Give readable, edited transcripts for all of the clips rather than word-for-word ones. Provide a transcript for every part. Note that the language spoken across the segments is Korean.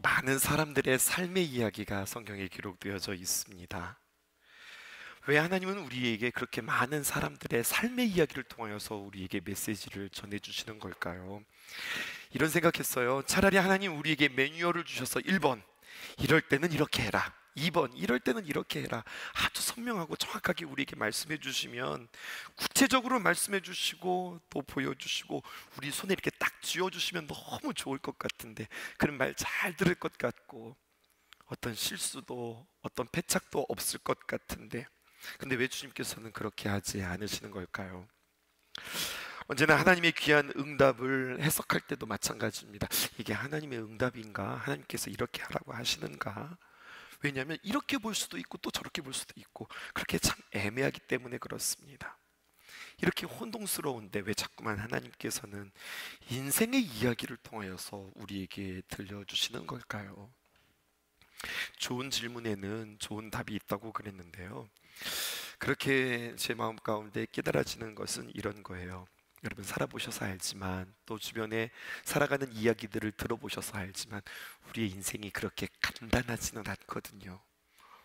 많은 사람들의 삶의 이야기가 성경에 기록되어져 있습니다. 왜 하나님은 우리에게 그렇게 많은 사람들의 삶의 이야기를 통하여서 우리에게 메시지를 전해주시는 걸까요? 이런 생각했어요. 차라리 하나님 우리에게 매뉴얼을 주셔서 1번, 이럴 때는 이렇게 해라. 2번, 이럴 때는 이렇게 해라. 아주 선명하고 정확하게 우리에게 말씀해 주시면, 구체적으로 말씀해 주시고 또 보여주시고 우리 손에 이렇게 딱 쥐어주시면 너무 좋을 것 같은데, 그런 말 잘 들을 것 같고 어떤 실수도 어떤 패착도 없을 것 같은데, 근데 왜 주님께서는 그렇게 하지 않으시는 걸까요? 언제나 하나님의 귀한 응답을 해석할 때도 마찬가지입니다. 이게 하나님의 응답인가? 하나님께서 이렇게 하라고 하시는가? 왜냐하면 이렇게 볼 수도 있고 또 저렇게 볼 수도 있고, 그렇게 참 애매하기 때문에 그렇습니다. 이렇게 혼동스러운데 왜 자꾸만 하나님께서는 인생의 이야기를 통하여서 우리에게 들려주시는 걸까요? 좋은 질문에는 좋은 답이 있다고 그랬는데요, 그렇게 제 마음 가운데 깨달아지는 것은 이런 거예요. 여러분 살아보셔서 알지만, 또 주변에 살아가는 이야기들을 들어보셔서 알지만, 우리의 인생이 그렇게 간단하지는 않거든요.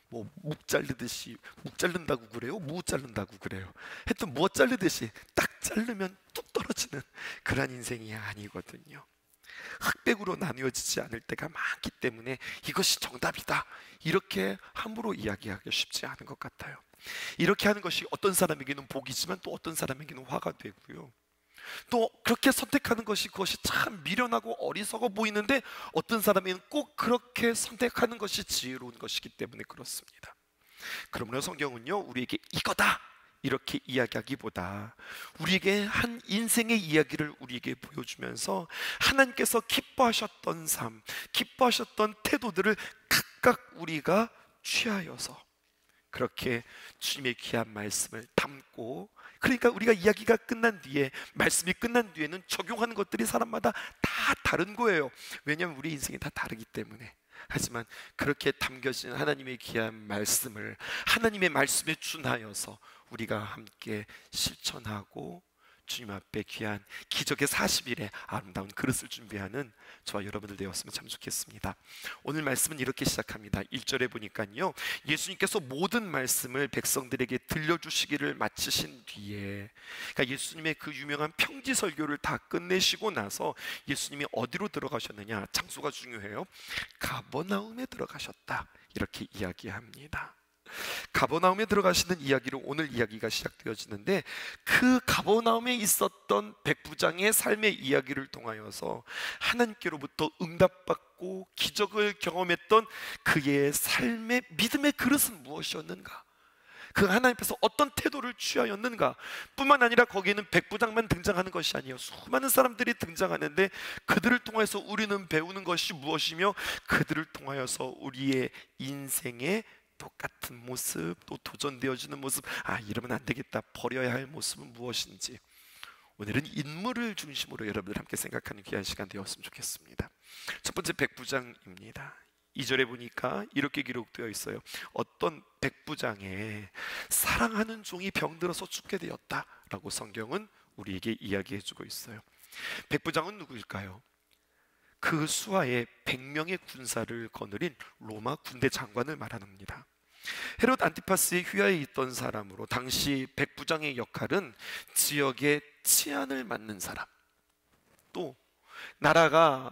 뭐 묵 자르듯이 묵 자른다고 그래요? 무 자른다고 그래요? 하여튼 뭐 자르듯이 딱 자르면 뚝 떨어지는 그런 인생이 아니거든요. 흑백으로 나뉘어지지 않을 때가 많기 때문에 이것이 정답이다, 이렇게 함부로 이야기하기 쉽지 않은 것 같아요. 이렇게 하는 것이 어떤 사람에게는 복이지만 또 어떤 사람에게는 화가 되고요, 또 그렇게 선택하는 것이, 그것이 참 미련하고 어리석어 보이는데 어떤 사람에게는 꼭 그렇게 선택하는 것이 지혜로운 것이기 때문에 그렇습니다. 그러므로 성경은요, 우리에게 이거다 이렇게 이야기하기보다 우리에게 한 인생의 이야기를 우리에게 보여주면서 하나님께서 기뻐하셨던 삶, 기뻐하셨던 태도들을 각각 우리가 취하여서 그렇게 주님의 귀한 말씀을 담고, 그러니까 우리가 이야기가 끝난 뒤에, 말씀이 끝난 뒤에는 적용하는 것들이 사람마다 다 다른 거예요. 왜냐하면 우리 인생이 다 다르기 때문에. 하지만 그렇게 담겨진 하나님의 귀한 말씀을 하나님의 말씀에 준하여서 우리가 함께 실천하고 주님 앞에 귀한 기적의 40일의 아름다운 그릇을 준비하는 저와 여러분들 되었으면 참 좋겠습니다. 오늘 말씀은 이렇게 시작합니다. 1절에 보니까요, 예수님께서 모든 말씀을 백성들에게 들려주시기를 마치신 뒤에, 그러니까 예수님의 그 유명한 평지 설교를 다 끝내시고 나서 예수님이 어디로 들어가셨느냐? 장소가 중요해요. 가버나움에 들어가셨다, 이렇게 이야기합니다. 가버나움에 들어가시는 이야기로 오늘 이야기가 시작되어지는데, 그 가버나움에 있었던 백부장의 삶의 이야기를 통하여서 하나님께로부터 응답받고 기적을 경험했던 그의 삶의 믿음의 그릇은 무엇이었는가, 그 하나님 앞에서 어떤 태도를 취하였는가. 뿐만 아니라 거기에는 백부장만 등장하는 것이 아니에요. 수많은 사람들이 등장하는데 그들을 통해서 우리는 배우는 것이 무엇이며, 그들을 통하여서 우리의 인생의 똑같은 모습, 또 도전되어지는 모습, 아 이러면 안 되겠다, 버려야 할 모습은 무엇인지, 오늘은 인물을 중심으로 여러분들 함께 생각하는 귀한 시간 되었으면 좋겠습니다. 첫 번째 백부장입니다. 2절에 보니까 이렇게 기록되어 있어요. 어떤 백부장의 사랑하는 종이 병들어서 죽게 되었다라고 성경은 우리에게 이야기해주고 있어요. 백부장은 누구일까요? 그 수하에 100명의 군사를 거느린 로마 군대 장관을 말합니다. 헤롯 안티파스의 휘하에 있던 사람으로, 당시 백부장의 역할은 지역의 치안을 맡는 사람, 또 나라가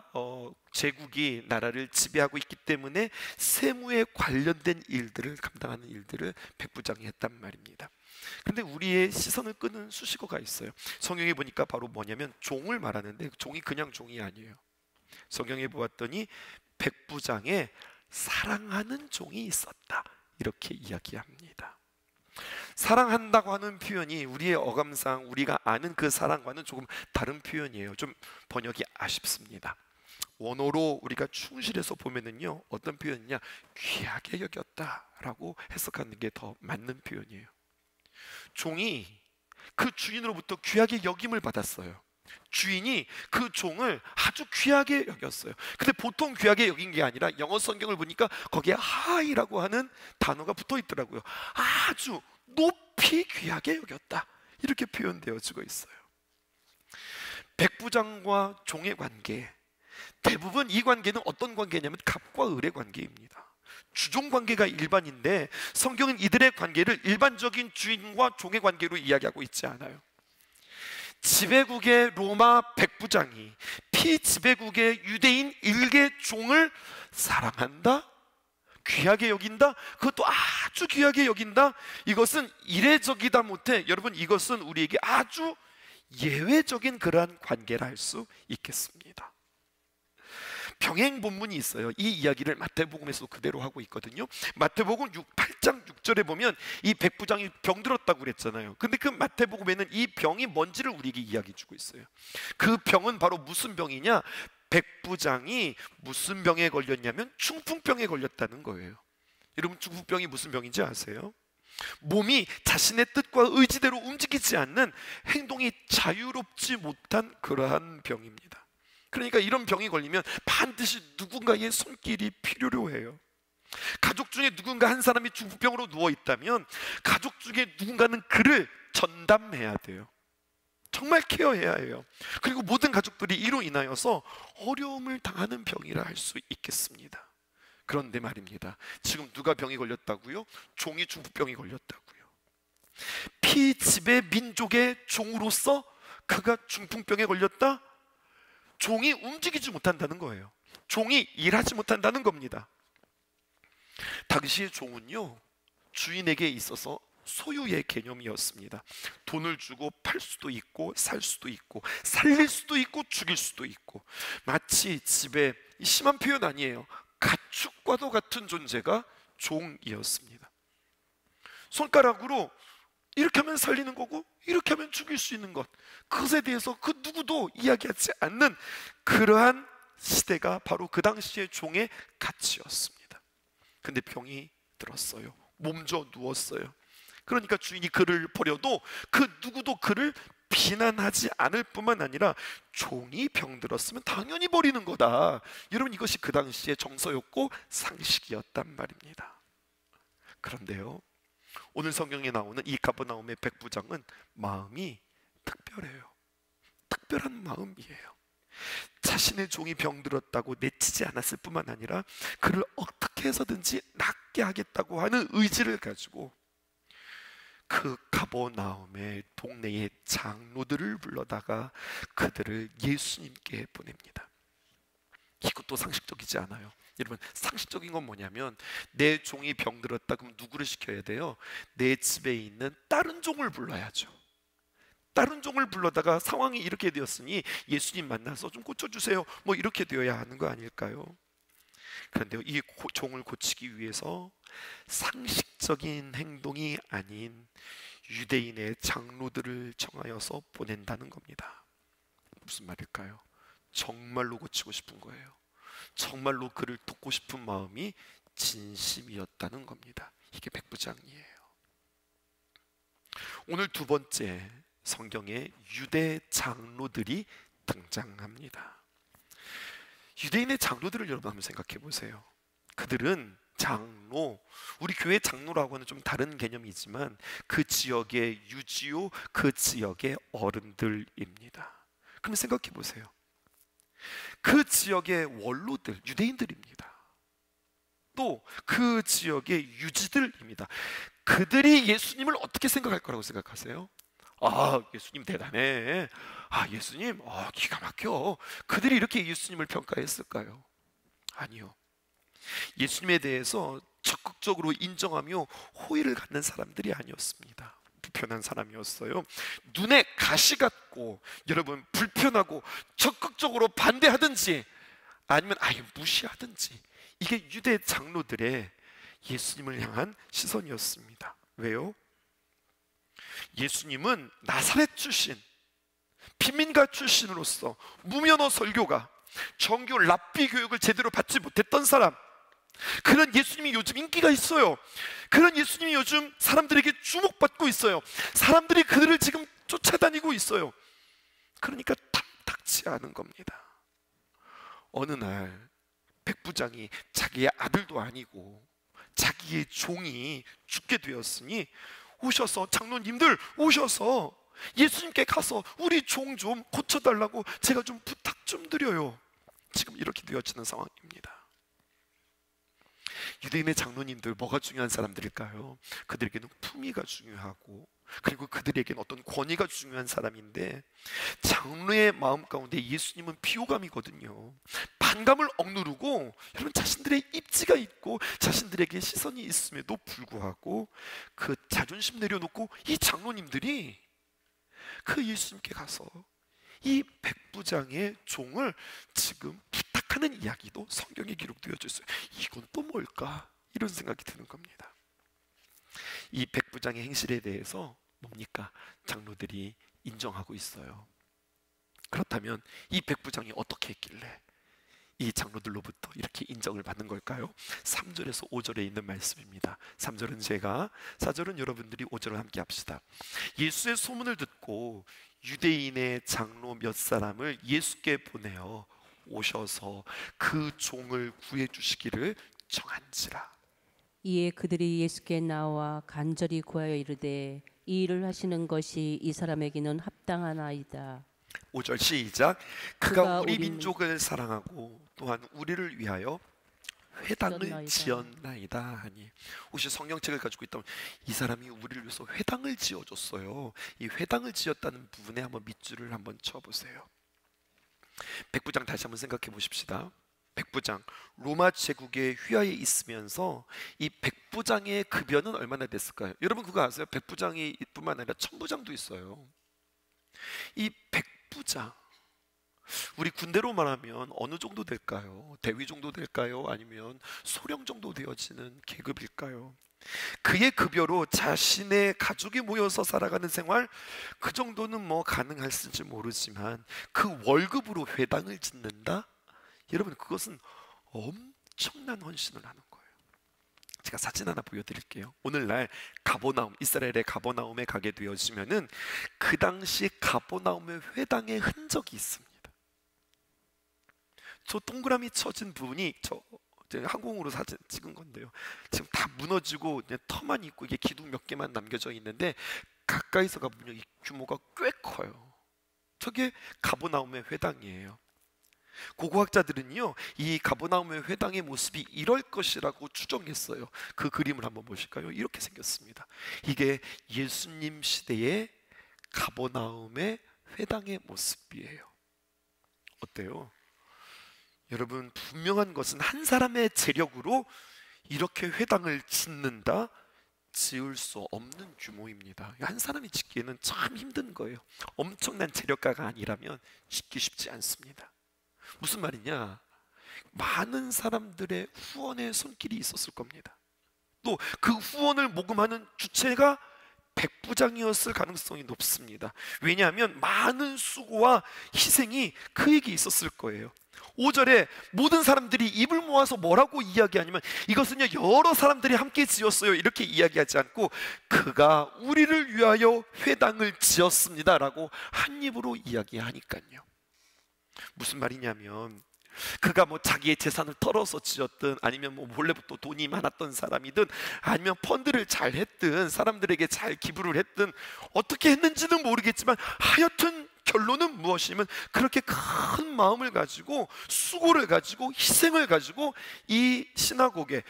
제국이 나라를 지배하고 있기 때문에 세무에 관련된 일들을 감당하는 일들을 백부장이 했단 말입니다. 그런데 우리의 시선을 끄는 수식어가 있어요. 성경에 보니까 바로 뭐냐면 종을 말하는데, 종이 그냥 종이 아니에요. 성경에 보았더니 백부장의 사랑하는 종이 있었다, 이렇게 이야기합니다. 사랑한다고 하는 표현이 우리의 어감상 우리가 아는 그 사랑과는 조금 다른 표현이에요. 좀 번역이 아쉽습니다. 원어로 우리가 충실해서 보면은요, 어떤 표현이냐, 귀하게 여겼다라고 해석하는 게 더 맞는 표현이에요. 종이 그 주인으로부터 귀하게 여김을 받았어요. 주인이 그 종을 아주 귀하게 여겼어요. 근데 보통 귀하게 여긴 게 아니라 영어 성경을 보니까 거기에 high라고 하는 단어가 붙어 있더라고요. 아주 높이 귀하게 여겼다, 이렇게 표현되어지고 있어요. 백부장과 종의 관계, 대부분 이 관계는 어떤 관계냐면 갑과 을의 관계입니다. 주종 관계가 일반인데 성경은 이들의 관계를 일반적인 주인과 종의 관계로 이야기하고 있지 않아요. 지배국의 로마 백부장이 피지배국의 유대인 일개 종을 사랑한다? 귀하게 여긴다? 그것도 아주 귀하게 여긴다? 이것은 이례적이다 못해 여러분, 이것은 우리에게 아주 예외적인 그러한 관계라 할 수 있겠습니다. 병행 본문이 있어요. 이 이야기를 마태복음에서 그대로 하고 있거든요. 마태복음 8장 6절에 보면 이 백부장이 병들었다고 그랬잖아요. 근데 그 마태복음에는 이 병이 뭔지를 우리에게 이야기해 주고 있어요. 그 병은 바로 무슨 병이냐? 백부장이 무슨 병에 걸렸냐면 중풍병에 걸렸다는 거예요. 여러분, 중풍병이 무슨 병인지 아세요? 몸이 자신의 뜻과 의지대로 움직이지 않는, 행동이 자유롭지 못한 그러한 병입니다. 그러니까 이런 병이 걸리면 반드시 누군가의 손길이 필요로 해요. 가족 중에 누군가 한 사람이 중풍병으로 누워 있다면 가족 중에 누군가는 그를 전담해야 돼요. 정말 케어해야 해요. 그리고 모든 가족들이 이로 인하여서 어려움을 당하는 병이라 할 수 있겠습니다. 그런데 말입니다, 지금 누가 병이 걸렸다고요? 종이 중풍병이 걸렸다고요. 피지배 민족의 종으로서 그가 중풍병에 걸렸다? 종이 움직이지 못한다는 거예요. 종이 일하지 못한다는 겁니다. 당시의 종은요, 주인에게 있어서 소유의 개념이었습니다. 돈을 주고 팔 수도 있고 살 수도 있고 살릴 수도 있고 죽일 수도 있고, 마치 집에, 심한 표현 아니에요, 가축과도 같은 존재가 종이었습니다. 손가락으로 이렇게 하면 살리는 거고 이렇게 하면 죽일 수 있는 것, 그것에 대해서 그 누구도 이야기하지 않는 그러한 시대가 바로 그 당시의 종의 가치였습니다. 근데 병이 들었어요. 몸져 누웠어요. 그러니까 주인이 그를 버려도 그 누구도 그를 비난하지 않을 뿐만 아니라 종이 병들었으면 당연히 버리는 거다. 여러분, 이것이 그 당시의 정서였고 상식이었단 말입니다. 그런데요, 오늘 성경에 나오는 이 가버나움의 백부장은 마음이 특별해요. 특별한 마음이에요. 자신의 종이 병들었다고 내치지 않았을 뿐만 아니라 그를 어떻게 해서든지 낫게 하겠다고 하는 의지를 가지고 그 가버나움의 동네의 장로들을 불러다가 그들을 예수님께 보냅니다. 이것도 상식적이지 않아요. 여러분, 상식적인 건 뭐냐면, 내 종이 병들었다 그럼 누구를 시켜야 돼요? 내 집에 있는 다른 종을 불러야죠. 다른 종을 불러다가 상황이 이렇게 되었으니 예수님 만나서 좀 고쳐주세요, 뭐 이렇게 되어야 하는 거 아닐까요? 그런데 이 종을 고치기 위해서 상식적인 행동이 아닌 유대인의 장로들을 정하여서 보낸다는 겁니다. 무슨 말일까요? 정말로 고치고 싶은 거예요. 정말로 그를 돕고 싶은 마음이 진심이었다는 겁니다. 이게 백부장이에요. 오늘 두 번째, 성경에 유대 장로들이 등장합니다. 유대인의 장로들을 여러분 한번 생각해 보세요. 그들은 장로, 우리 교회 장로라고는 좀 다른 개념이지만 그 지역의 유지요, 그 지역의 어른들입니다. 그럼 생각해 보세요. 그 지역의 원로들, 유대인들입니다. 또 그 지역의 유지들입니다. 그들이 예수님을 어떻게 생각할 거라고 생각하세요? 아, 예수님 대단해. 아, 예수님 기가 막혀. 그들이 이렇게 예수님을 평가했을까요? 아니요. 예수님에 대해서 적극적으로 인정하며 호의를 갖는 사람들이 아니었습니다. 불편한 사람이었어요. 눈에 가시 같고, 여러분, 불편하고 적극적으로 반대하든지 아니면 아예 무시하든지, 이게 유대 장로들의 예수님을 향한 시선이었습니다. 왜요? 예수님은 나사렛 출신, 빈민가 출신으로서 무면허 설교가, 정교 랍비 교육을 제대로 받지 못했던 사람, 그런 예수님이 요즘 인기가 있어요. 그런 예수님이 요즘 사람들에게 주목받고 있어요. 사람들이 그들을 지금 쫓아다니고 있어요. 그러니까 탐탁치 않은 겁니다. 어느 날 백부장이 자기의 아들도 아니고 자기의 종이 죽게 되었으니 오셔서, 장로님들 오셔서 예수님께 가서 우리 종 좀 고쳐달라고 제가 좀 부탁 좀 드려요. 지금 이렇게 되어지는 상황입니다. 유대인의 장로님들 뭐가 중요한 사람들일까요? 그들에게는 품위가 중요하고, 그리고 그들에게는 어떤 권위가 중요한 사람인데, 장로의 마음 가운데 예수님은 비호감이거든요. 반감을 억누르고, 여러분, 자신들의 입지가 있고 자신들에게 시선이 있음에도 불구하고 그 자존심 내려놓고 이 장로님들이 그 예수님께 가서 이 백부장의 종을 지금 부탁하는 이야기도 성경에 기록되어져 있어요. 이건 또 뭘까? 이런 생각이 드는 겁니다. 이 백부장의 행실에 대해서 뭡니까? 장로들이 인정하고 있어요. 그렇다면 이 백부장이 어떻게 했길래 이 장로들로부터 이렇게 인정을 받는 걸까요? 3절에서 5절에 있는 말씀입니다. 3절은 제가, 4절은 여러분들이, 5절을 함께 합시다. 예수의 소문을 듣고 유대인의 장로 몇 사람을 예수께 보내어 오셔서 그 종을 구해 주시기를 정한지라. 이에 그들이 예수께 나와 간절히 구하여 이르되 이 일을 하시는 것이 이 사람에게는 합당하나이다. 5절 시작. 그가 우리 민족을 사랑하고 또한 우리를 위하여 회당을 지었나이다 하니, 혹시 성경책을 가지고 있다면 이 사람이 우리를 위해서 회당을 지어줬어요. 이 회당을 지었다는 부분에 한번 밑줄을 한번 쳐보세요. 백부장 다시 한번 생각해 보십시다. 백부장, 로마 제국의 휘하에 있으면서 이 백부장의 급여는 얼마나 됐을까요? 여러분 그거 아세요? 백부장이 뿐만 아니라 천부장도 있어요. 이 백부장, 우리 군대로 말하면 어느 정도 될까요? 대위 정도 될까요? 아니면 소령 정도 되어지는 계급일까요? 그의 급여로 자신의 가족이 모여서 살아가는 생활, 그 정도는 뭐 가능할지 모르지만 그 월급으로 회당을 짓는다? 여러분 그것은 엄청난 헌신을 하는 거예요. 제가 사진 하나 보여드릴게요. 오늘날 가버나움, 이스라엘의 가버나움에 가게 되어지면은 그 당시 가버나움의 회당의 흔적이 있습니다. 저 동그라미 쳐진 부분이 항공으로 사진 찍은 건데요. 지금 다 무너지고 그냥 터만 있고 이게 기둥 몇 개만 남겨져 있는데 가까이서 가보면 이 규모가 꽤 커요. 저게 가버나움의 회당이에요. 고고학자들은요, 이 가버나움의 회당의 모습이 이럴 것이라고 추정했어요. 그 그림을 한번 보실까요? 이렇게 생겼습니다. 이게 예수님 시대의 가버나움의 회당의 모습이에요. 어때요? 여러분, 분명한 것은 한 사람의 재력으로 이렇게 회당을 짓는다? 지을 수 없는 규모입니다. 한 사람이 짓기에는 참 힘든 거예요. 엄청난 재력가가 아니라면 짓기 쉽지 않습니다. 무슨 말이냐? 많은 사람들의 후원의 손길이 있었을 겁니다. 또 그 후원을 모금하는 주체가 백부장이었을 가능성이 높습니다. 왜냐하면 많은 수고와 희생이 그에게 있었을 거예요. 5절에 모든 사람들이 입을 모아서 뭐라고 이야기하냐면, 이것은요 여러 사람들이 함께 지었어요 이렇게 이야기하지 않고 그가 우리를 위하여 회당을 지었습니다 라고 한 입으로 이야기하니까요. 무슨 말이냐면, 그가 뭐 자기의 재산을 털어서 지었든, 아니면 뭐 몰래부터 돈이 많았던 사람이든, 아니면 펀드를 잘 했든, 사람들에게 잘 기부를 했든, 어떻게 했는지는 모르겠지만 하여튼 결론은 무엇이냐면 그렇게 큰 마음을 가지고, 수고를 가지고, 희생을 가지고 이 시나고게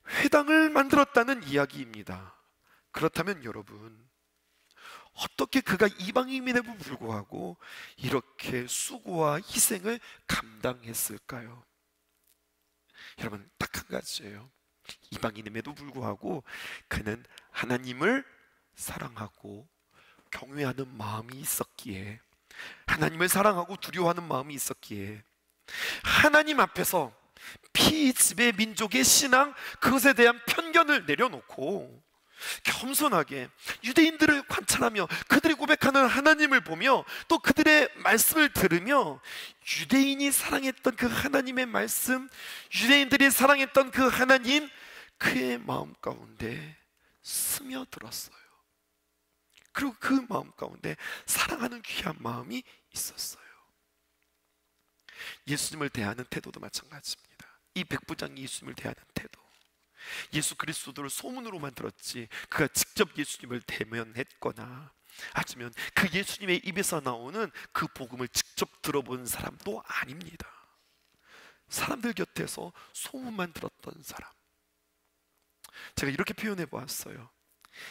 회당을 만들었다는 이야기입니다. 그렇다면 여러분, 어떻게 그가 이방인임에도 불구하고 이렇게 수고와 희생을 감당했을까요? 여러분, 딱 한 가지예요. 이방인임에도 불구하고 그는 하나님을 사랑하고 경외하는 마음이 있었기에, 하나님을 사랑하고 두려워하는 마음이 있었기에 하나님 앞에서 피지배 민족의 신앙, 그것에 대한 편견을 내려놓고 겸손하게 유대인들을 관찰하며 그들이 고백하는 하나님을 보며 또 그들의 말씀을 들으며 유대인이 사랑했던 그 하나님의 말씀, 유대인들이 사랑했던 그 하나님, 그의 마음 가운데 스며들었어요. 그리고 그 마음 가운데 사랑하는 귀한 마음이 있었어요. 예수님을 대하는 태도도 마찬가지입니다. 이 백부장이 예수님을 대하는 태도, 예수 그리스도를 소문으로만 들었지 그가 직접 예수님을 대면했거나 아니면 그 예수님의 입에서 나오는 그 복음을 직접 들어본 사람도 아닙니다. 사람들 곁에서 소문만 들었던 사람. 제가 이렇게 표현해 보았어요.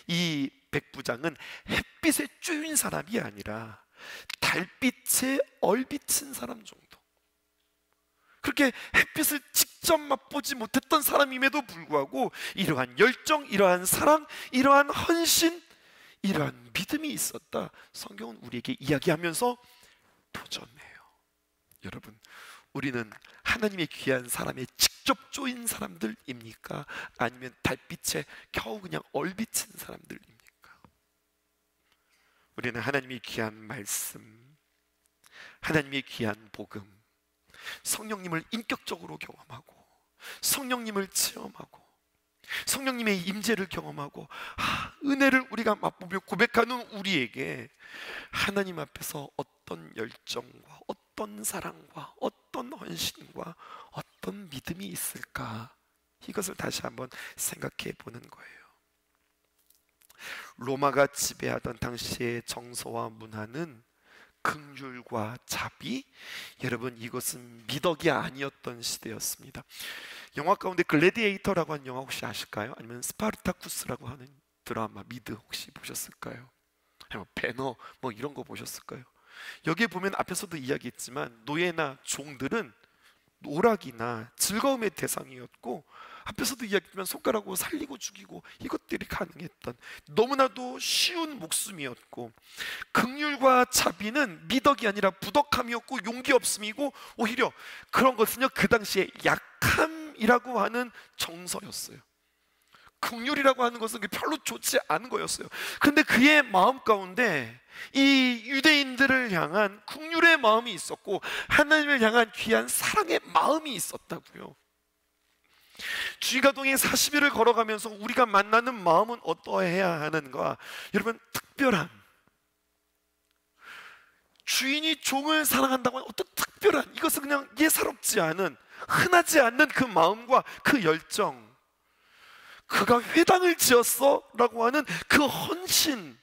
이 백부장은 햇빛에 쬐인 사람이 아니라 달빛에 얼비친 사람 정도. 그렇게 햇빛을 직접 맛보지 못했던 사람임에도 불구하고 이러한 열정, 이러한 사랑, 이러한 헌신, 이러한 믿음이 있었다. 성경은 우리에게 이야기하면서 도전해요. 여러분, 우리는 하나님의 귀한 사람에 직접 쪼인 사람들입니까? 아니면 달빛에 겨우 그냥 얼비친 사람들입니까? 우리는 하나님의 귀한 말씀, 하나님의 귀한 복음, 성령님을 인격적으로 경험하고 성령님을 체험하고 성령님의 임재를 경험하고 은혜를 우리가 맛보며 고백하는 우리에게 하나님 앞에서 어떤 열정과 어떤 사랑과 어떤 헌신과 어떤 믿음이 있을까? 이것을 다시 한번 생각해 보는 거예요. 로마가 지배하던 당시의 정서와 문화는 긍휼과 자비, 여러분 이것은 미덕이 아니었던 시대였습니다. 영화 가운데 글래디에이터라고 하는 영화 혹시 아실까요? 아니면 스파르타쿠스라고 하는 드라마 미드 혹시 보셨을까요? 아니면 배너 뭐 이런 거 보셨을까요? 여기에 보면 앞에서도 이야기했지만 노예나 종들은 오락이나 즐거움의 대상이었고, 앞에서도 이야기했지만 손가락으로 살리고 죽이고 이것들이 가능했던 너무나도 쉬운 목숨이었고, 긍휼과 자비는 미덕이 아니라 부덕함이었고 용기 없음이고, 오히려 그런 것은요 그 당시에 약함이라고 하는 정서였어요. 긍휼이라고 하는 것은 별로 좋지 않은 거였어요. 그런데 그의 마음 가운데 이 유대인들을 향한 긍휼의 마음이 있었고 하나님을 향한 귀한 사랑의 마음이 있었다고요. 주의가동의 40일을 걸어가면서 우리가 만나는 마음은 어떠해야 하는가? 여러분, 특별한, 주인이 종을 사랑한다고 하는 어떤 특별한, 이것은 그냥 예사롭지 않은, 흔하지 않는 그 마음과 그 열정, 그가 회당을 지었어 라고 하는 그 헌신,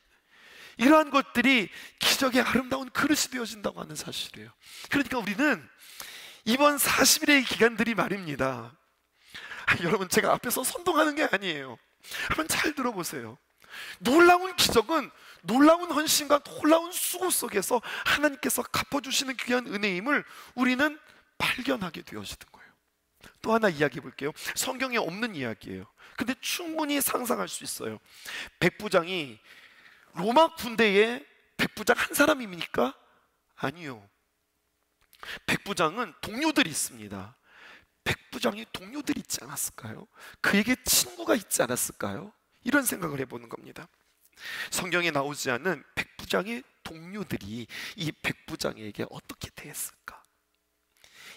이러한 것들이 기적의 아름다운 그릇이 되어진다고 하는 사실이에요. 그러니까 우리는 이번 40일의 기간들이 말입니다. 여러분, 제가 앞에서 선동하는 게 아니에요. 한번 잘 들어보세요. 놀라운 기적은 놀라운 헌신과 놀라운 수고 속에서 하나님께서 갚아주시는 귀한 은혜임을 우리는 발견하게 되어지는 거예요. 또 하나 이야기해 볼게요. 성경에 없는 이야기예요. 근데 충분히 상상할 수 있어요. 백부장이 로마 군대의 백부장 한 사람입니까? 아니요. 백부장은 동료들이 있습니다. 백부장이 동료들이 있지 않았을까요? 그에게 친구가 있지 않았을까요? 이런 생각을 해보는 겁니다. 성경에 나오지 않은 백부장의 동료들이 이 백부장에게 어떻게 대했을까?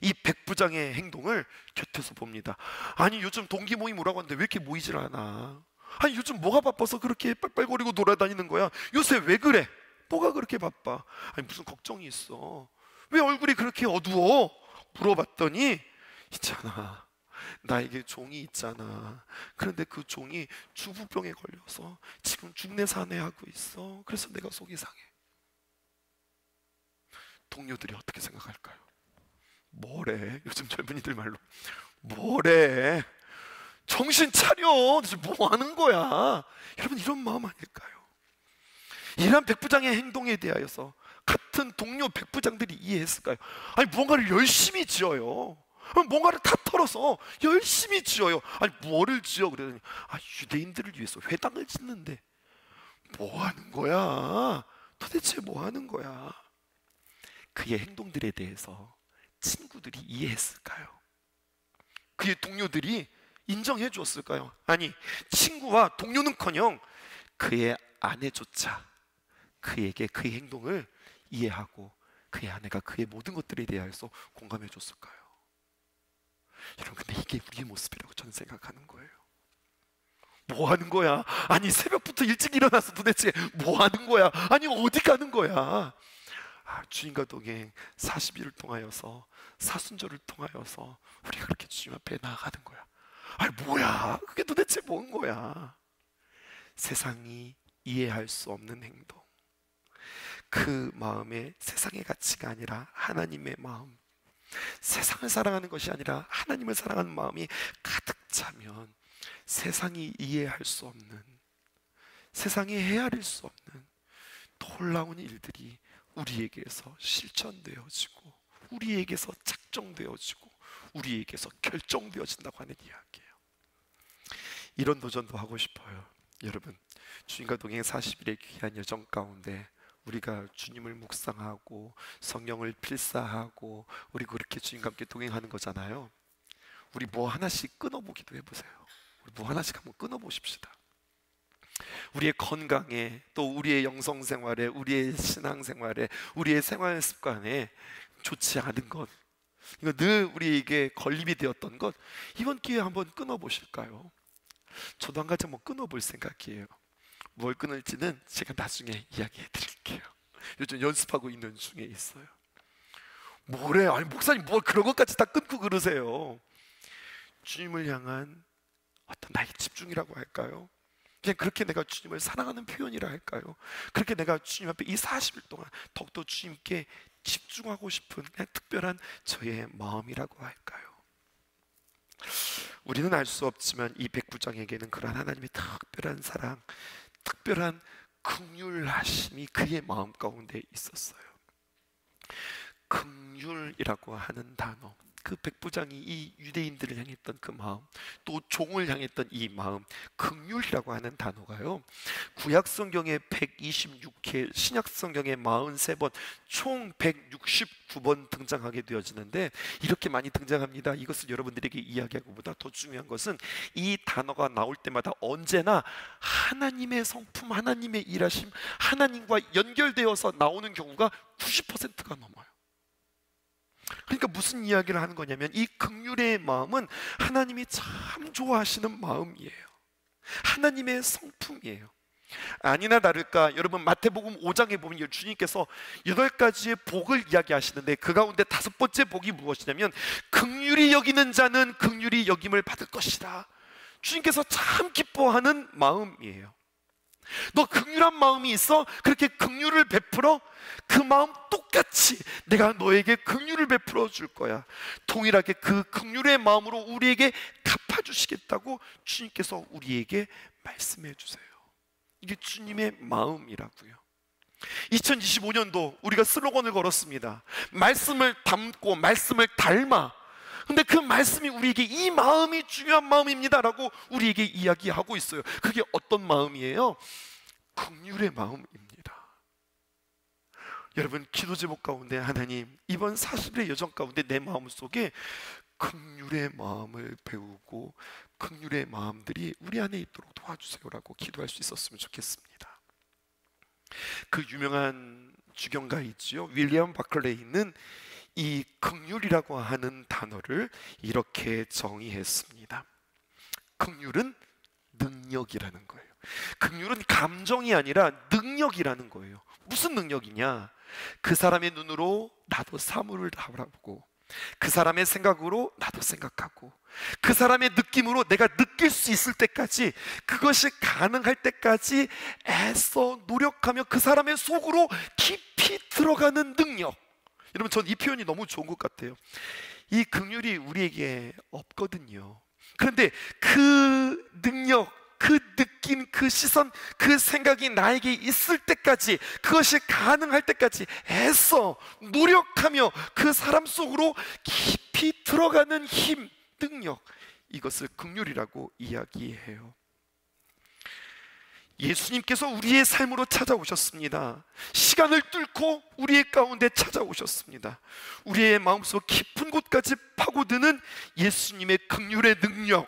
이 백부장의 행동을 곁에서 봅니다. 아니, 요즘 동기 모임 오라고 하는데 왜 이렇게 모이질 않아? 아니, 요즘 뭐가 바빠서 그렇게 빨빨거리고 돌아다니는 거야? 요새 왜 그래? 뭐가 그렇게 바빠? 아니, 무슨 걱정이 있어? 왜 얼굴이 그렇게 어두워? 물어봤더니, 있잖아, 나에게 종이 있잖아. 그런데 그 종이 주부병에 걸려서 지금 중내사내하고 있어. 그래서 내가 속이 상해. 동료들이 어떻게 생각할까요? 뭐래? 요즘 젊은이들 말로 뭐래? 정신 차려. 도대체 뭐 하는 거야? 여러분, 이런 마음 아닐까요? 이러한 백부장의 행동에 대하여서 같은 동료 백부장들이 이해했을까요? 아니, 뭔가를 열심히 지어요. 뭔가를 다 털어서 열심히 지어요. 아니, 뭐를 지어? 그러더니 유대인들을 위해서 회당을 짓는데 뭐 하는 거야? 도대체 뭐 하는 거야? 그의 행동들에 대해서 친구들이 이해했을까요? 그의 동료들이 인정해 주었을까요? 아니, 친구와 동료는커녕 그의 아내조차 그에게 그의 행동을 이해하고 그의 아내가 그의 모든 것들에 대해서 공감해 줬을까요? 여러분, 근데 이게 우리의 모습이라고 저는 생각하는 거예요. 뭐 하는 거야? 아니, 새벽부터 일찍 일어나서 도대체 뭐 하는 거야? 아니, 어디 가는 거야? 주인과 동행 40일을 통하여서, 사순절을 통하여서 우리가 그렇게 주님 앞에 나아가는 거야. 아니, 뭐야? 그게 도대체 뭔 거야? 세상이 이해할 수 없는 행동, 그 마음에 세상의 가치가 아니라 하나님의 마음, 세상을 사랑하는 것이 아니라 하나님을 사랑하는 마음이 가득 차면 세상이 이해할 수 없는, 세상이 헤아릴 수 없는 놀라운 일들이 우리에게서 실천되어지고, 우리에게서 작정되어지고, 우리에게서 결정되어진다고 하는 이야기예요. 이런 도전도 하고 싶어요. 여러분, 주님과 동행 40일의 귀한 여정 가운데 우리가 주님을 묵상하고 성경을 필사하고 우리 그렇게 주님과 함께 동행하는 거잖아요. 우리 뭐 하나씩 끊어보기도 해보세요. 우리 뭐 하나씩 한번 끊어보십시다. 우리의 건강에, 또 우리의 영성생활에, 우리의 신앙생활에, 우리의 생활 습관에 좋지 않은 것, 이거 늘 우리에게 걸림이 되었던 것, 이번 기회에 한번 끊어보실까요? 저도 한 가지 한번 끊어볼 생각이에요. 뭘 끊을지는 제가 나중에 이야기해 드릴게요. 요즘 연습하고 있는 중에 있어요. 뭐래? 아니 목사님 뭘 그런 것까지 다 끊고 그러세요? 주님을 향한 어떤 나의 집중이라고 할까요? 그냥 그렇게 내가 주님을 사랑하는 표현이라 할까요? 그렇게 내가 주님 앞에 이 40일 동안 더욱더 주님께 집중하고 싶은 그냥 특별한 저의 마음이라고 할까요? 우리는 알 수 없지만 이 백부장에게는 그러한 하나님의 특별한 사랑, 특별한 긍휼하심이 그의 마음 가운데 있었어요. 긍휼이라고 하는 단어, 그 백부장이 이 유대인들을 향했던 그 마음, 또 종을 향했던 이 마음, 긍휼이라고 하는 단어가요, 구약 성경에 126회, 신약 성경에 43번, 총 169번 등장하게 되어지는데, 이렇게 많이 등장합니다. 이것을 여러분들에게 이야기하기보다 더 중요한 것은 이 단어가 나올 때마다 언제나 하나님의 성품, 하나님의 일하심, 하나님과 연결되어서 나오는 경우가 90%가 넘어요. 그러니까 무슨 이야기를 하는 거냐면, 이 긍휼의 마음은 하나님이 참 좋아하시는 마음이에요. 하나님의 성품이에요. 아니나 다를까, 여러분 마태복음 5장에 보면 주님께서 8가지의 복을 이야기하시는데, 그 가운데 5번째 복이 무엇이냐면, 긍휼히 여기는 자는 긍휼히 여김을 받을 것이라. 주님께서 참 기뻐하는 마음이에요. 너 긍휼한 마음이 있어? 그렇게 긍휼을 베풀어? 그 마음 똑같이 내가 너에게 긍휼을 베풀어 줄 거야. 동일하게 그 긍휼의 마음으로 우리에게 갚아주시겠다고 주님께서 우리에게 말씀해 주세요. 이게 주님의 마음이라고요. 2025년도 우리가 슬로건을 걸었습니다. 말씀을 담고 말씀을 닮아. 근데 그 말씀이 우리에게 이 마음이 중요한 마음입니다라고 우리에게 이야기하고 있어요. 그게 어떤 마음이에요? 긍휼의 마음입니다. 여러분, 기도 제목 가운데 하나님, 이번 40일의 여정 가운데 내 마음속에 긍휼의 마음을 배우고 긍휼의 마음들이 우리 안에 있도록 도와주세요라고 기도할 수 있었으면 좋겠습니다. 그 유명한 주경가 있지요, 윌리엄 바클레이는 이 긍휼이라고 하는 단어를 이렇게 정의했습니다. 긍휼은 능력이라는 거예요. 긍휼은 감정이 아니라 능력이라는 거예요. 무슨 능력이냐? 그 사람의 눈으로 나도 사물을 바라보고, 그 사람의 생각으로 나도 생각하고, 그 사람의 느낌으로 내가 느낄 수 있을 때까지, 그것이 가능할 때까지 애써 노력하며 그 사람의 속으로 깊이 들어가는 능력. 여러분, 전 이 표현이 너무 좋은 것 같아요. 이 긍휼이 우리에게 없거든요. 그런데 그 능력, 그 느낌, 그 시선, 그 생각이 나에게 있을 때까지, 그것이 가능할 때까지 애써 노력하며 그 사람 속으로 깊이 들어가는 힘, 능력, 이것을 긍휼이라고 이야기해요. 예수님께서 우리의 삶으로 찾아오셨습니다. 시간을 뚫고 우리의 가운데 찾아오셨습니다. 우리의 마음속 깊은 곳까지 파고드는 예수님의 긍휼의 능력,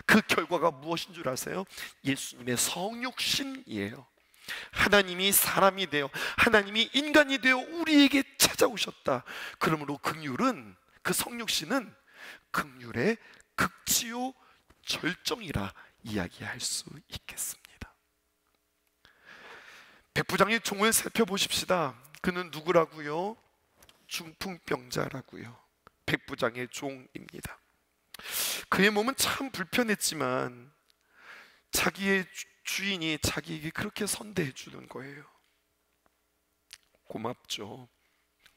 그 결과가 무엇인 줄 아세요? 예수님의 성육신이에요. 하나님이 사람이 되어, 하나님이 인간이 되어 우리에게 찾아오셨다. 그러므로 긍휼은, 그 성육신은 긍휼의 극치요 절정이라 이야기할 수 있겠습니다. 백부장의 종을 살펴보십시다. 그는 누구라고요? 중풍병자라고요. 백부장의 종입니다. 그의 몸은 참 불편했지만 자기의 주인이 자기에게 그렇게 선대해 주는 거예요. 고맙죠.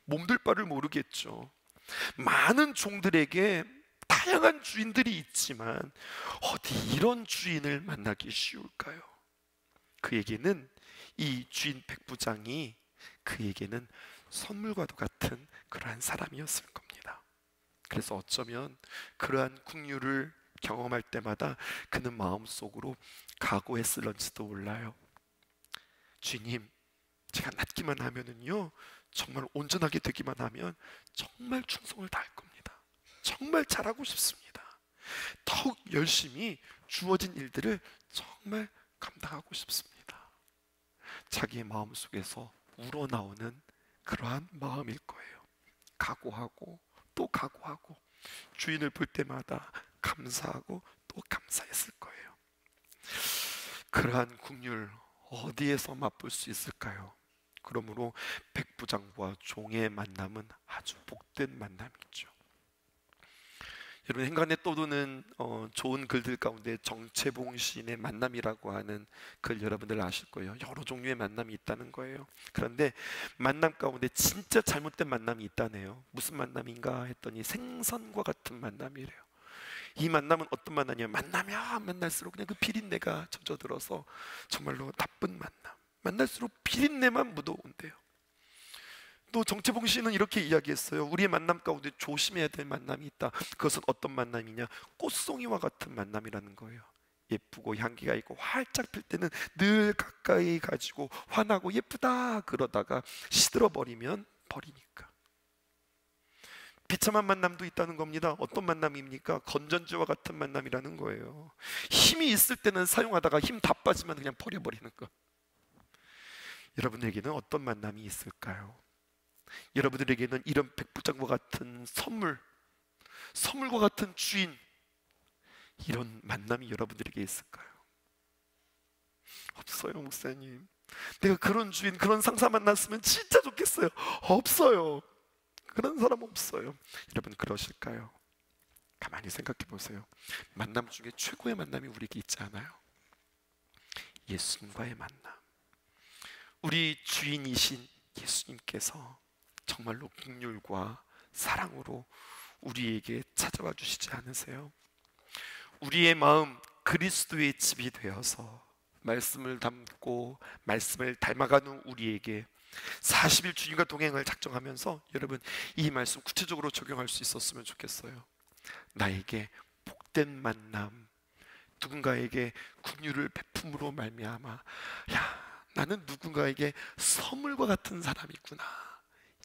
몸둘 바를 모르겠죠. 많은 종들에게 다양한 주인들이 있지만 어디 이런 주인을 만나기 쉬울까요? 그에게는 이 주인 백부장이 그에게는 선물과도 같은 그러한 사람이었을 겁니다. 그래서 어쩌면 그러한 긍휼을 경험할 때마다 그는 마음속으로 각오했을런지도 몰라요. 주님, 제가 낫기만 하면은요, 정말 온전하게 되기만 하면 정말 충성을 다할 겁니다. 정말 잘하고 싶습니다. 더욱 열심히 주어진 일들을 정말 감당하고 싶습니다. 자기의 마음속에서 우러나오는 그러한 마음일 거예요. 각오하고 또 각오하고 주인을 볼 때마다 감사하고 또 감사했을 거예요. 그러한 긍휼 어디에서 맛볼 수 있을까요? 그러므로 백부장과 종의 만남은 아주 복된 만남이죠. 여러분, 행간에 떠도는 좋은 글들 가운데 정채봉 시인의 만남이라고 하는 글 여러분들 아실 거예요. 여러 종류의 만남이 있다는 거예요. 그런데 만남 가운데 진짜 잘못된 만남이 있다네요. 무슨 만남인가 했더니 생선과 같은 만남이래요. 이 만남은 어떤 만남이냐? 만나면 만날수록 그냥 그 비린내가 젖어들어서 정말로 나쁜 만남. 만날수록 비린내만 묻어온대요. 또 정채봉 씨는 이렇게 이야기했어요. 우리의 만남 가운데 조심해야 될 만남이 있다. 그것은 어떤 만남이냐? 꽃송이와 같은 만남이라는 거예요. 예쁘고 향기가 있고 활짝 필 때는 늘 가까이 가지고 환하고 예쁘다 그러다가 시들어 버리면 버리니까. 비참한 만남도 있다는 겁니다. 어떤 만남입니까? 건전지와 같은 만남이라는 거예요. 힘이 있을 때는 사용하다가 힘 다 빠지면 그냥 버려버리는 것. 여러분에게는 어떤 만남이 있을까요? 여러분들에게는 이런 백부장과 같은 선물과 같은 주인, 이런 만남이 여러분들에게 있을까요? 없어요, 목사님. 내가 그런 주인, 그런 상사 만났으면 진짜 좋겠어요. 없어요. 그런 사람 없어요. 여러분, 그러실까요? 가만히 생각해 보세요. 만남 중에 최고의 만남이 우리에게 있지 않아요? 예수님과의 만남. 우리 주인이신 예수님께서 정말로 긍휼과 사랑으로 우리에게 찾아와 주시지 않으세요? 우리의 마음 그리스도의 집이 되어서 말씀을 담고 말씀을 닮아가는 우리에게 40일 주님과 동행을 작정하면서 여러분, 이 말씀 구체적으로 적용할 수 있었으면 좋겠어요. 나에게 복된 만남, 누군가에게 긍휼을 베품으로 말미암아, 야, 나는 누군가에게 선물과 같은 사람이구나,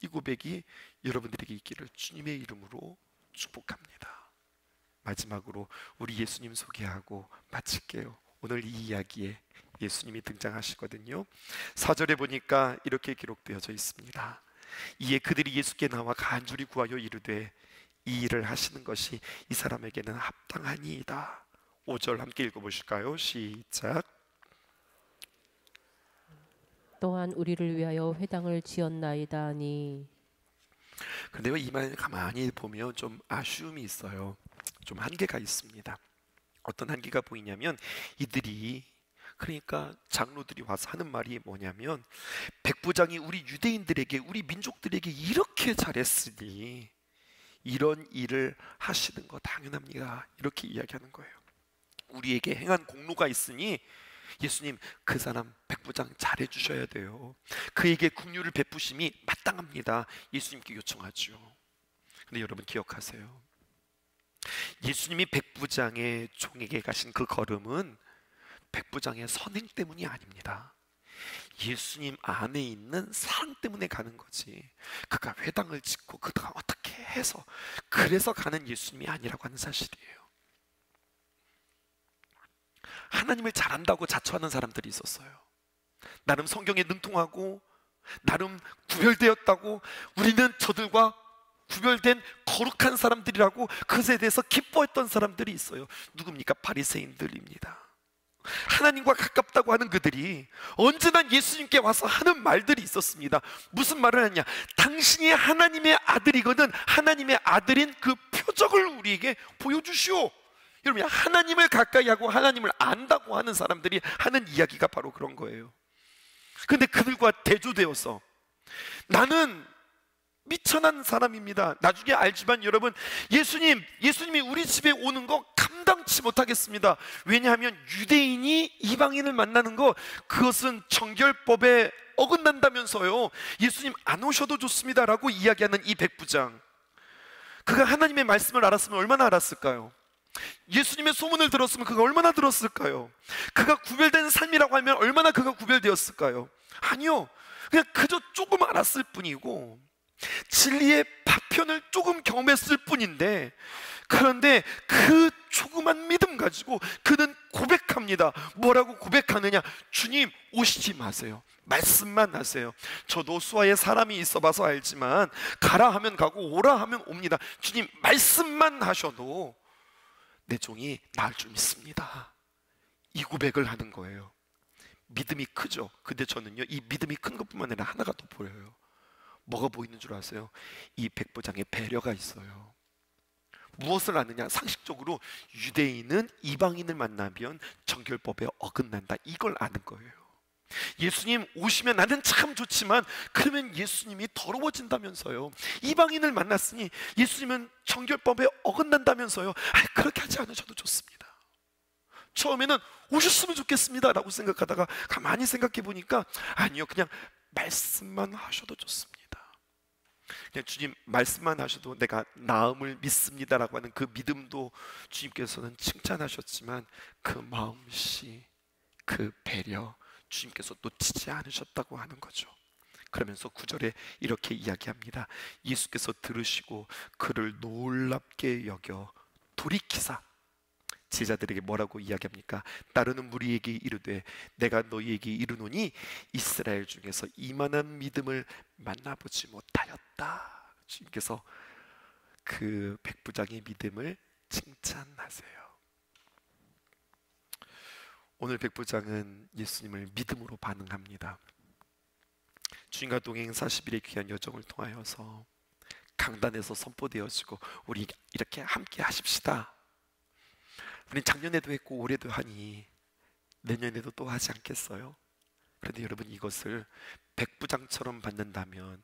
이 고백이 여러분들에게 있기를 주님의 이름으로 축복합니다. 마지막으로 우리 예수님 소개하고 마칠게요. 오늘 이 이야기에 예수님이 등장하시거든요. 4절에 보니까 이렇게 기록되어져 있습니다. 이에 그들이 예수께 나와 간절히 구하여 이르되 이 일을 하시는 것이 이 사람에게는 합당하니이다. 5절 함께 읽어보실까요? 시작. 또한 우리를 위하여 회당을 지었나이다 하니. 그런데요, 이 말 가만히 보면 좀 아쉬움이 있어요. 좀 한계가 있습니다. 어떤 한계가 보이냐면, 이들이, 그러니까 장로들이 와서 하는 말이 뭐냐면, 백부장이 우리 유대인들에게, 우리 민족들에게 이렇게 잘했으니 이런 일을 하시는 거 당연합니다, 이렇게 이야기하는 거예요. 우리에게 행한 공로가 있으니 예수님, 그 사람 백부장 잘해 주셔야 돼요. 그에게 긍휼을 베푸심이 마땅합니다, 예수님께 요청하죠. 근데 여러분 기억하세요. 예수님이 백부장의 종에게 가신 그 걸음은 백부장의 선행 때문이 아닙니다. 예수님 안에 있는 사랑 때문에 가는 거지, 그가 회당을 짓고 그가 어떻게 해서 그래서 가는 예수님이 아니라고 하는 사실이에요. 하나님을 잘한다고 자처하는 사람들이 있었어요. 나름 성경에 능통하고 나름 구별되었다고, 우리는 저들과 구별된 거룩한 사람들이라고 그것에 대해서 기뻐했던 사람들이 있어요. 누굽니까? 바리새인들입니다. 하나님과 가깝다고 하는 그들이 언제나 예수님께 와서 하는 말들이 있었습니다. 무슨 말을 하냐? 당신이 하나님의 아들이거든 하나님의 아들인 그 표적을 우리에게 보여주시오. 여러분, 하나님을 가까이 하고 하나님을 안다고 하는 사람들이 하는 이야기가 바로 그런 거예요. 근데 그들과 대조되어서 나는 미천한 사람입니다. 나중에 알지만 여러분, 예수님이 우리 집에 오는 거 감당치 못하겠습니다. 왜냐하면 유대인이 이방인을 만나는 거, 그것은 정결법에 어긋난다면서요. 예수님 안 오셔도 좋습니다 라고 이야기하는 이 백부장, 그가 하나님의 말씀을 알았으면 얼마나 알았을까요? 예수님의 소문을 들었으면 그가 얼마나 들었을까요? 그가 구별된 삶이라고 하면 얼마나 그가 구별되었을까요? 아니요, 그냥 그저 조금 알았을 뿐이고 진리의 파편을 조금 경험했을 뿐인데, 그런데 그 조그만 믿음 가지고 그는 고백합니다. 뭐라고 고백하느냐? 주님 오시지 마세요. 말씀만 하세요. 저도 수아에 사람이 있어 봐서 알지만 가라 하면 가고 오라 하면 옵니다. 주님 말씀만 하셔도 내 종이 나을 줄 믿습니다. 이 고백을 하는 거예요. 믿음이 크죠. 근데 저는요, 이 믿음이 큰 것뿐만 아니라 하나가 더 보여요. 뭐가 보이는 줄 아세요? 이 백부장의 배려가 있어요. 무엇을 아느냐? 상식적으로 유대인은 이방인을 만나면 정결법에 어긋난다, 이걸 아는 거예요. 예수님 오시면 나는 참 좋지만 그러면 예수님이 더러워진다면서요. 이방인을 만났으니 예수님은 정결법에 어긋난다면서요. 그렇게 하지 않으셔도 좋습니다. 처음에는 오셨으면 좋겠습니다 라고 생각하다가 가만히 생각해 보니까 아니요, 그냥 말씀만 하셔도 좋습니다. 그냥 주님 말씀만 하셔도 내가 나음을 믿습니다 라고 하는 그 믿음도 주님께서는 칭찬하셨지만 그 마음씨, 그 배려, 주님께서 놓치지 않으셨다고 하는 거죠. 그러면서 9절에 이렇게 이야기합니다. 예수께서 들으시고 그를 놀랍게 여겨 돌이키사 제자들에게 뭐라고 이야기합니까? 따르는 무리에게 이르되 내가 너희에게 이르노니 이스라엘 중에서 이만한 믿음을 만나보지 못하였다. 주님께서 그 백부장의 믿음을 칭찬하세요. 오늘 백부장은 예수님을 믿음으로 반응합니다. 주님과 동행 40일의 귀한 여정을 통하여서 강단에서 선포되어지고 우리 이렇게 함께 하십시다. 우리 작년에도 했고 올해도 하니 내년에도 또 하지 않겠어요? 그런데 여러분, 이것을 백부장처럼 받는다면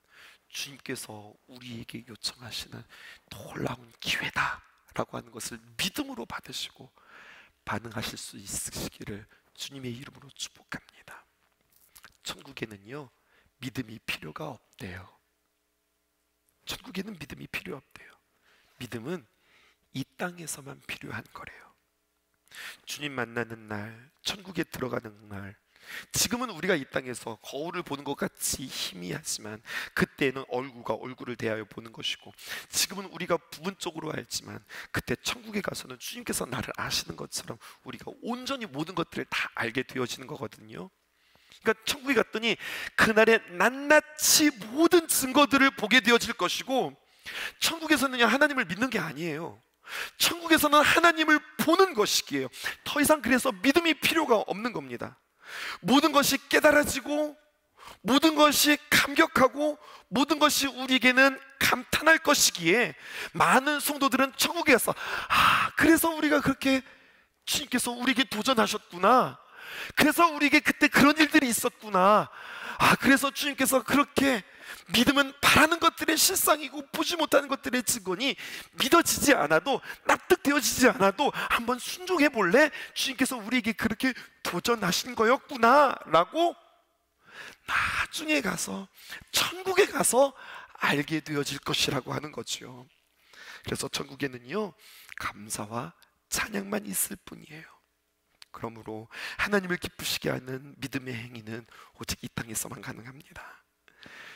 주님께서 우리에게 요청하시는 놀라운 기회다라고 하는 것을 믿음으로 받으시고 반응하실 수 있으시기를 주님의 이름으로 축복합니다. 천국에는요, 믿음이 필요가 없대요. 천국에는 믿음이 필요 없대요. 믿음은 이 땅에서만 필요한 거래요. 주님 만나는 날, 천국에 들어가는 날, 지금은 우리가 이 땅에서 거울을 보는 것 같이 희미하지만 그때는 얼굴과 얼굴을 대하여 보는 것이고, 지금은 우리가 부분적으로 알지만 그때 천국에 가서는 주님께서 나를 아시는 것처럼 우리가 온전히 모든 것들을 다 알게 되어지는 거거든요. 그러니까 천국에 갔더니 그날에 낱낱이 모든 증거들을 보게 되어질 것이고, 천국에서는 하나님을 믿는 게 아니에요. 천국에서는 하나님을 보는 것이기에요. 더 이상 그래서 믿음이 필요가 없는 겁니다. 모든 것이 깨달아지고 모든 것이 감격하고 모든 것이 우리에게는 감탄할 것이기에 많은 성도들은 천국에 가서 그래서 우리가 그렇게 주님께서 우리에게 도전하셨구나, 그래서 우리에게 그때 그런 일들이 있었구나, 그래서 주님께서 그렇게 믿음은 바라는 것들의 실상이고 보지 못하는 것들의 증거니 믿어지지 않아도 납득되어지지 않아도 한번 순종해 볼래? 주님께서 우리에게 그렇게 도전하신 거였구나 라고 나중에 가서 천국에 가서 알게 되어질 것이라고 하는 거죠. 그래서 천국에는요, 감사와 찬양만 있을 뿐이에요. 그러므로 하나님을 기쁘시게 하는 믿음의 행위는 오직 이 땅에서만 가능합니다.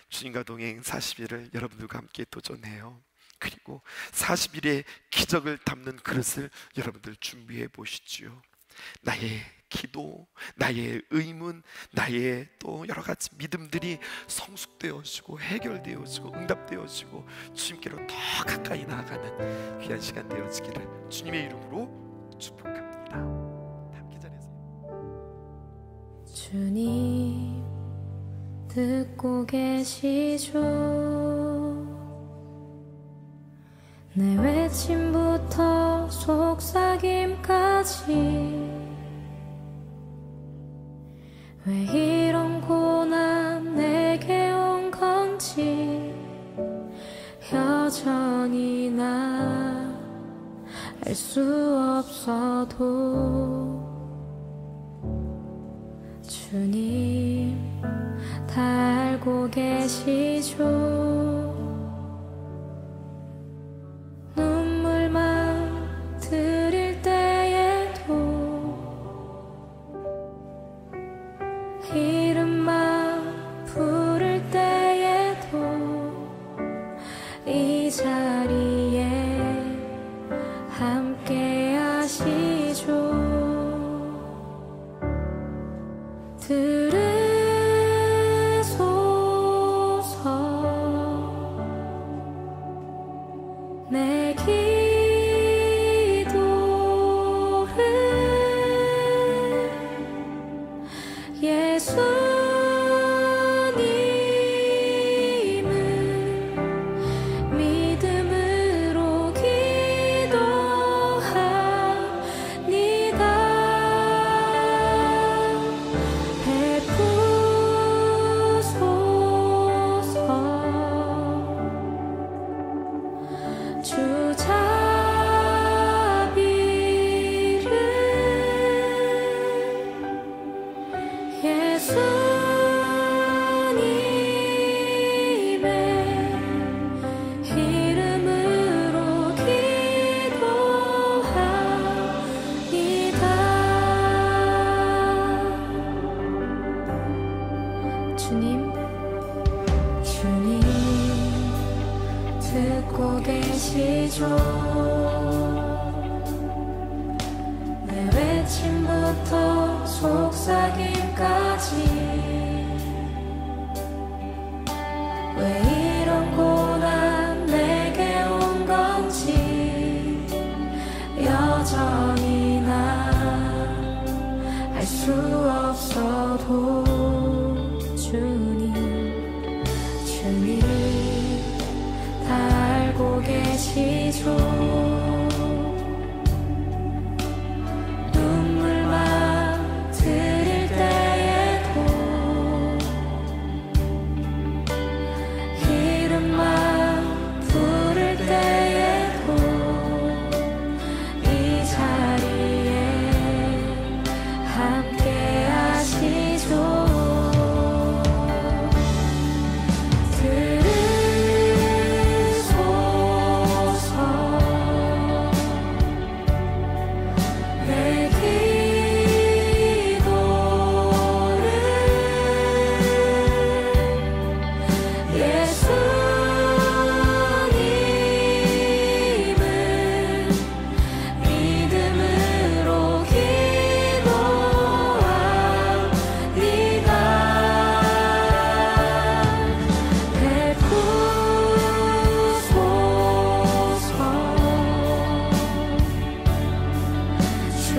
주님과 동행 40일을 여러분들과 함께 도전해요. 그리고 40일의 기적을 담는 그릇을 여러분들 준비해 보시지요. 나의 기도, 나의 의문, 나의 또 여러 가지 믿음들이 성숙되어지고 해결되어지고 응답되어지고 주님께로 더 가까이 나아가는 귀한 시간 되어지기를 주님의 이름으로 축복합니다. 함께 자리에서 주님 듣고 계시죠? 내 외침부터 속삭임까지 왜 이런 고난 내게 온 건지 없어도 주님 다 알고 계시죠. 눈물만 드릴 때에도 이름만 부를 때에도 이 자리에 함께 하시죠. 들으소서 내 기도를 예수님은 믿음으로 기도합니다. 베푸소서 주 자비를 예수님의 이름으로 기도합니다. 주님 듣고 계시죠. 내 외침부터 속삭임까지 왜 이런 고난 내게 온 건지 여전히 난 알 수 없어도 주님 다 알고 계시죠. 눈물만 드릴 때에도 이름만 부를 때에도 이 자리에 함께 하시죠. 주